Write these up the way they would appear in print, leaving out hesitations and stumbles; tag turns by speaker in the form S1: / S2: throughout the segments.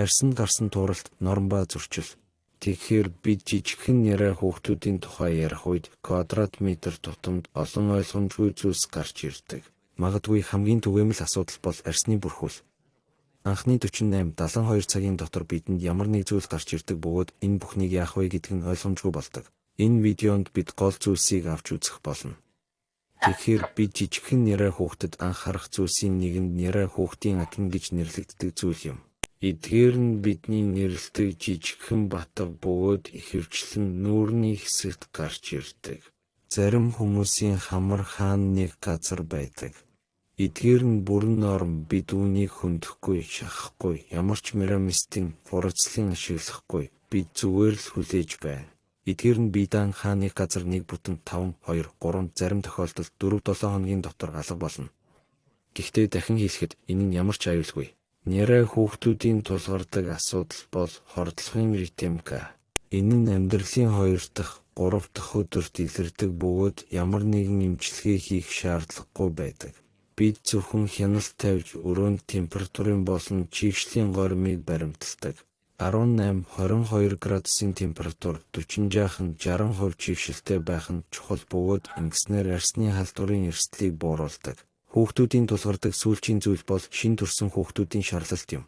S1: арьсанд гарсан тууралт норм ба зөрчил. Тэгэхээр бид жижигхэн яриа хүүхдүүдийн тухай ярих үед квадрат метр тутамд олон ойлгомжгүй зүйлс гарч ирдэг. Магадгүй хамгийн түгээмэл асуудал бол арьсны бүрхүүл. Анхны 48-72 цагийн дотор бидэнд ямар нэг зүйл гарч ирдэг бөгөөд энэ бүхнийг яах вэ гэдг нь ойлгомжгүй болдог. Энэ видеонд бид гол зүйлсийг авч үзэх болно. Тэгэхээр бид жижигхэн яриа хүүхдэд анх харах зүйлсийн нэгэнд яриа хүүхдийн акин гэж нэрлэгддэг зүйл юм. Эдгээр нь бидний нэрлэдэг жижигхэн батга бөгөөд ихэвчлэн нүүрний хэсэгт гарч ирдэг. Зарим хүмүүсийн хамар хаана нэг газар байдаг. Эдгээр нь бүрэн норм, бид үүнийг хөндөхгүй, шахахгүй, ямар ч мирамистийн фурцлын ашиглахгүй, бид зүгээр л хүлээж байна. Эдгээр нь бидан хааны газар нэг бүтэн 5, 2, 3, зарим тохиолдолд 4-7 хоногийн дотор алга болно. Гэхдээ дахин хэлэхэд энэ нь ямар ч аюулгүй. Яриа хүүхдүүдийн тулгардаг асуудал бол хордлогын ритмика. Энэ нь амьдралын 2 дахь, 3 дахь өдөрт илэрдэг бөгөөд ямар нэгэн эмчилгээ хийх шаардлагагүй байдаг. Бид зөвхөн хяналт тавьж өрөөнд температурын болон чийгшлийн горимыг баримталдаг. 18-22 градусын температур 40 жаахан 60% чийгшилтэй байх нь чухал бөгөөд ингэснээр арьсны халдварын эрсдлийг бууруулдаг. Хүүхдүүдийн тулгардаг сүүлчийн зүйл бол шин төрсөн хүүхдүүдийн шарлалт юм.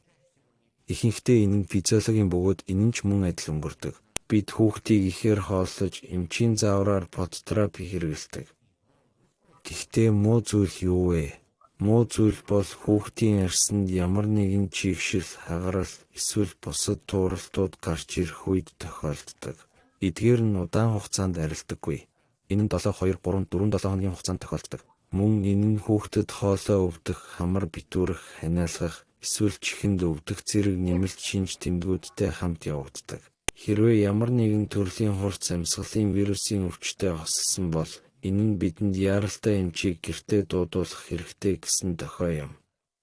S1: Ихэнхдээ энэ нь физиологийн бөгөөд энэ нь ч мөн адил өнгөрдөг. Бид хүүхдийг ихээр хооллож, эмчийн заавраар подтерапи хэрэглэдэг. Гэхдээ муу зүйл юу вэ? Муу зүйл бол хүүхдийн арьсанд ямар нэгэн чийгшил, хагарал, эсвэл бусад тууралтууд гарч ирэх үед тохиолддог. Эдгээр нь удаан хугацаанд арилдаггүй. Энэ нь 7, 2, 3, 4, 7 хоногийн хугацаанд тохиолддог. Мөн энэ нь хүүхдэд хоолой өвдөх, хамар битүүрэх, ханиалгах, эсвэл чихэнд өвдөх зэрэг нэмэлт шинж тэмдгүүдтэй хамт явагддаг. Хэрвээ ямар нэгэн төрлийн хурц амьсгалын вирусын өвчтөй хоссон бол энэ нь бидэнд яаралтай эмчийг гэртээ дуудуулах хэрэгтэй гэсэн дохой юм.